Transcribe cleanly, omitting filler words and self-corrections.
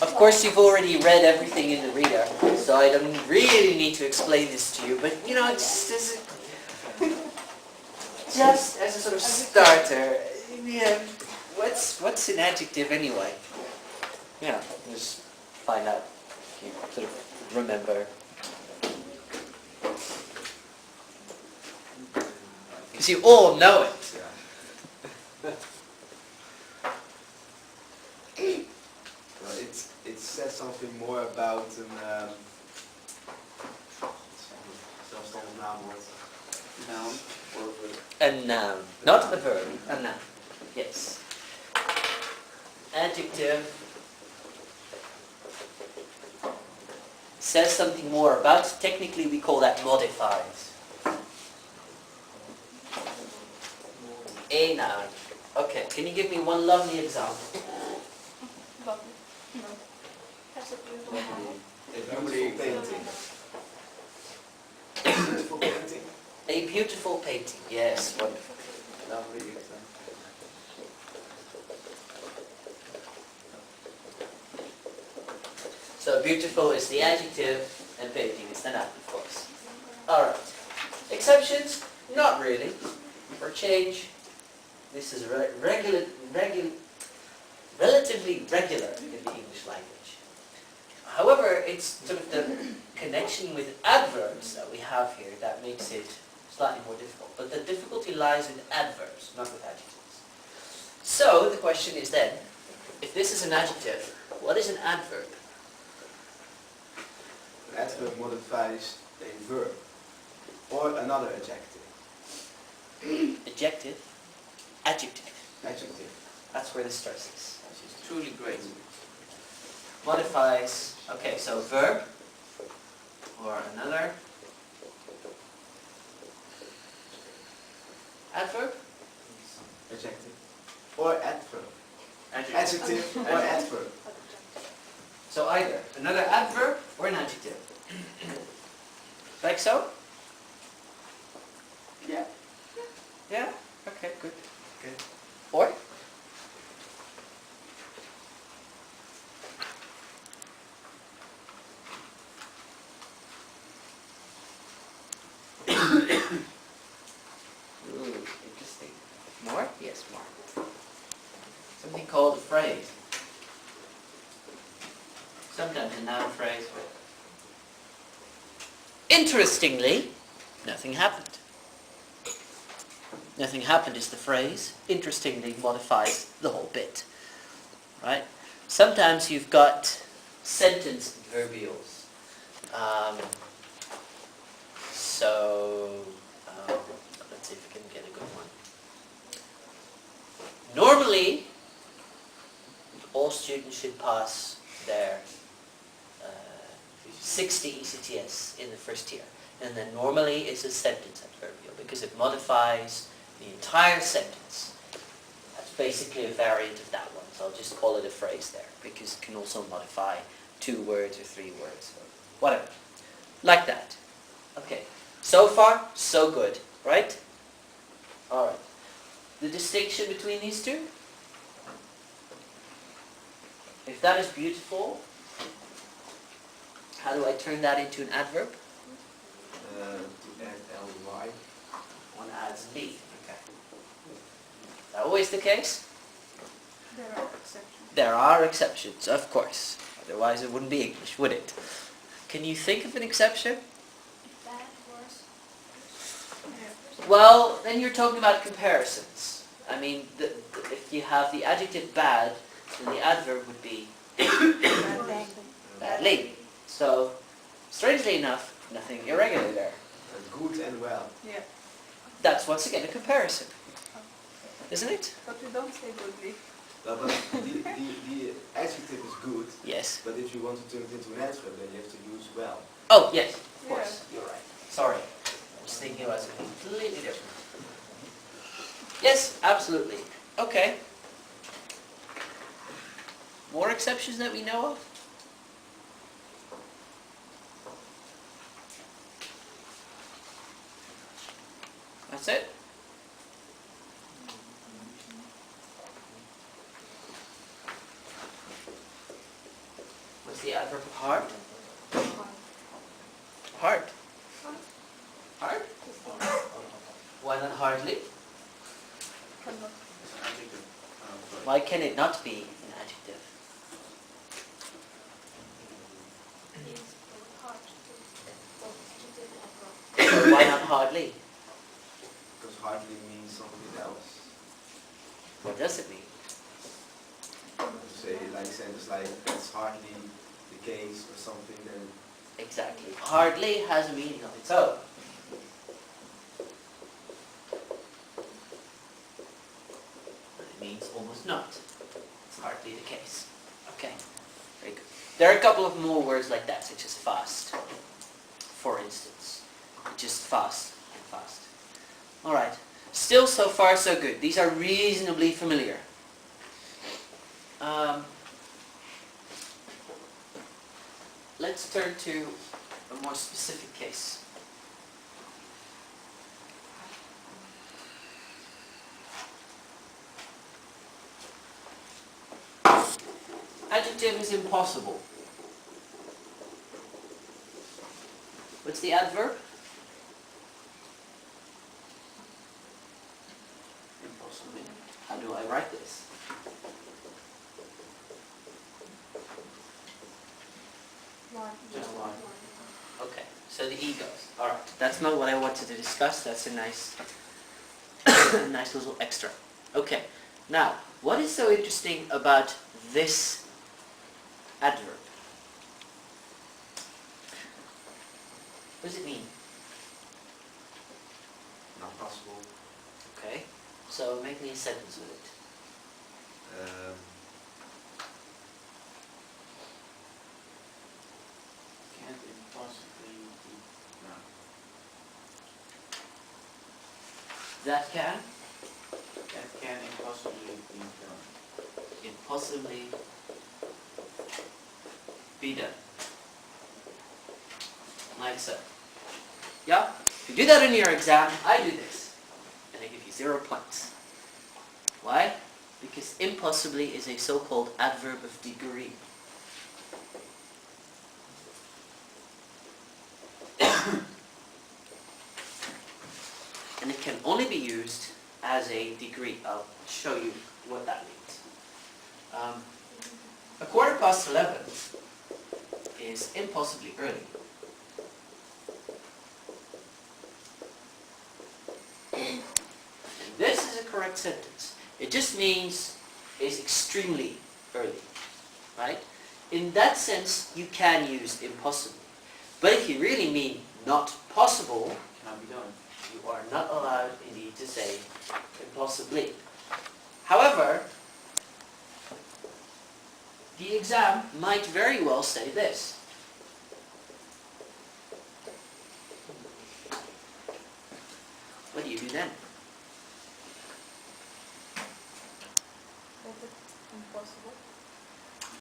Of course, you've already read everything in the reader, so I don't really need to explain this to you, but you know, just as a sort of starter, yeah, what's an adjective anyway? Yeah, just find out, you sort of remember. Because you all know it. Well, it says something more about an zelfstandig naamwoord. Noun or verb. A noun, not a verb, a noun. Yes. Adjective says something more about. Technically, we call that modifies. A noun. Okay, can you give me one lovely example? Lovely. No. That's a beautiful noun. A beautiful painting. A beautiful painting. A beautiful painting. Yes, wonderful. Lovely example. So beautiful is the adjective and painting is the noun, of course. Alright. Exceptions? Not really. For change, this is relatively regular in the English language. However, it's sort of the connection with adverbs that we have here that makes it slightly more difficult. But the difficulty lies in adverbs, not with adjectives. So the question is then, if this is an adjective, what is an adverb? An adverb modifies a verb or another adjective. Adjective, adjective. Adjective. That's where the stress is. This is truly great. Modifies, okay, so verb or another adverb, Adjective. Or adverb. Adjective or adverb. so either another adverb or an adjective. Like so? Yeah. Yeah? Okay, good. Okay. Or? Ooh, interesting. More? Yes, more. Something called a phrase. Sometimes a noun phrase. Interestingly, nothing happened. Nothing happened is the phrase. Interestingly modifies the whole bit. Right? Sometimes you've got sentence adverbials. Let's see if we can get a good one. Normally, all students should pass their 60 ECTS in the first year. And then normally it's a sentence adverbial because it modifies the entire sentence. That's basically a variant of that one. So I'll just call it a phrase there because it can also modify 2 words or 3 words or whatever. Like that. Okay. So far, so good, right? Alright. The distinction between these two? If that is beautiful, how do I turn that into an adverb? To add ly. One adds be. Okay. Is that always the case? There are exceptions. There are exceptions, of course. Otherwise it wouldn't be English, would it? Can you think of an exception? Bad, worse. Yeah. Well, then you're talking about comparisons. I mean, if you have the adjective bad, then the adverb would be badly. So, strangely enough, nothing irregular there. Good and well. Yeah. That's once again a comparison, isn't it? But we don't say goodly. But the adjective is good, Yes. but if you want to turn it into an adverb, then you have to use well. Oh, yes, of course. Yeah. You're right. Sorry. I was thinking about something completely different. Yes, absolutely. Okay. More exceptions that we know of? That's it? Hard? Hard. Hard? Why not hardly? Cannot. It's an adjective. Sorry. Why can it not be an adjective? It's hard to Why not hardly? Because hardly means something else. What does it mean? Say like sentence like that's hardly the case or something, then Exactly. Hardly has a meaning of its own. But it means almost not. It's hardly the case. Okay. Very good. There are a couple of more words like that, such as fast. For instance. Just fast and fast. Alright. Still so far so good. These are reasonably familiar. Let's turn to a more specific case. Adjective is impossible. What's the adverb? Impossible. How do I write this? Just one. Okay, so the E goes. Alright, that's not what I wanted to discuss. That's a nice, nice little extra. Okay, now, what is so interesting about this adverb? What does it mean? not possible. Okay, so make me a sentence with it. Can't impossibly be done. That can That can impossibly be done. impossibly be done. Like so. Yeah? If you do that in your exam, I do this. And I give you 0 points. Why? Because impossibly is a so-called adverb of degree. And it can only be used as a degree. I'll show you what that means. 11:15 is impossibly early. And this is a correct sentence. It just means it's extremely early, right? In that sense, you can use impossibly. But if you really mean not possible, Cannot be done. you are not allowed indeed to say impossibly. However, the exam might very well say this. What do you do then?